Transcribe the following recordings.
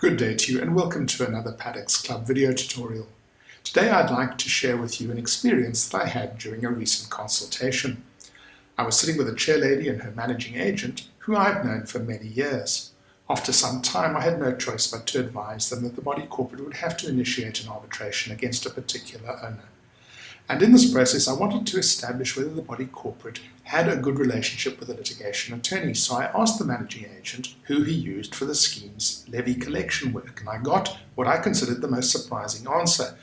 Good day to you and welcome to another Paddocks Club video tutorial. Today I'd like to share with you an experience that I had during a recent consultation. I was sitting with a chairlady and her managing agent, who I've known for many years. After some time I had no choice but to advise them that the body corporate would have to initiate an arbitration against a particular owner. And in this process I wanted to establish whether the body corporate had a good relationship with the litigation attorney, so I asked the managing agent who he used for the scheme's levy collection work, and I got what I considered the most surprising answer.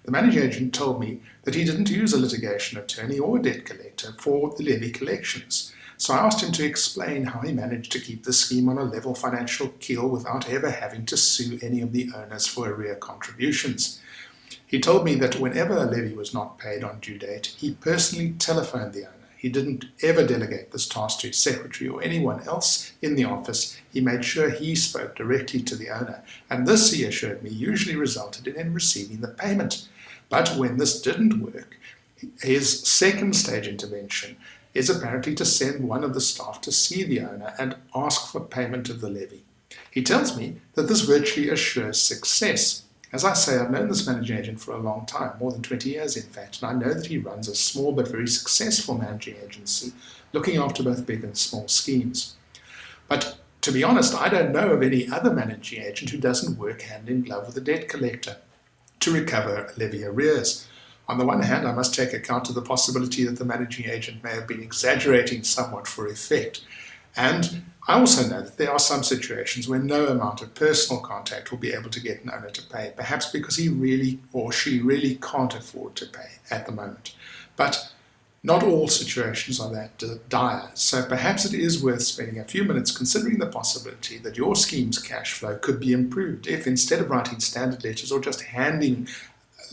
The managing agent told me that he didn't use a litigation attorney or a debt collector for the levy collections. So I asked him to explain how he managed to keep the scheme on a level financial keel without ever having to sue any of the owners for arrear contributions. He told me that whenever a levy was not paid on due date, he personally telephoned the owner. He didn't ever delegate this task to his secretary or anyone else in the office. He made sure he spoke directly to the owner, and this, he assured me, usually resulted in him receiving the payment. But when this didn't work, his second stage intervention is apparently to send one of the staff to see the owner and ask for payment of the levy. He tells me that this virtually assures success. As I say, I've known this managing agent for a long time, more than 20 years in fact, and I know that he runs a small but very successful managing agency, looking after both big and small schemes. But to be honest, I don't know of any other managing agent who doesn't work hand in glove with a debt collector to recover levy arrears. On the one hand, I must take account of the possibility that the managing agent may have been exaggerating somewhat for effect, and I also know that there are some situations where no amount of personal contact will be able to get an owner to pay, perhaps because he really or she really can't afford to pay at the moment. But not all situations are that dire, so perhaps it is worth spending a few minutes considering the possibility that your scheme's cash flow could be improved if, instead of writing standard letters or just handing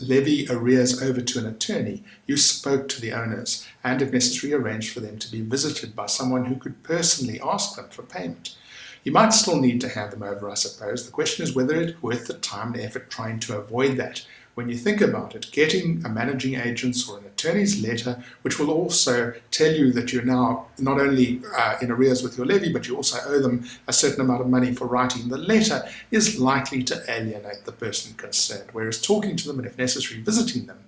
levy arrears over to an attorney, you spoke to the owners and, if necessary, arranged for them to be visited by someone who could personally ask them for payment. You might still need to hand them over, I suppose. The question is whether it's worth the time and effort trying to avoid that. When you think about it, getting a managing agent's or an attorney's letter, which will also tell you that you're now not only in arrears with your levy, but you also owe them a certain amount of money for writing the letter, is likely to alienate the person concerned, whereas talking to them and, if necessary, visiting them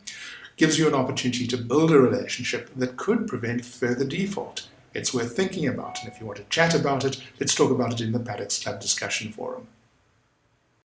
gives you an opportunity to build a relationship that could prevent further default. It's worth thinking about, and if you want to chat about it, let's talk about it in the Paddocks Club discussion forum.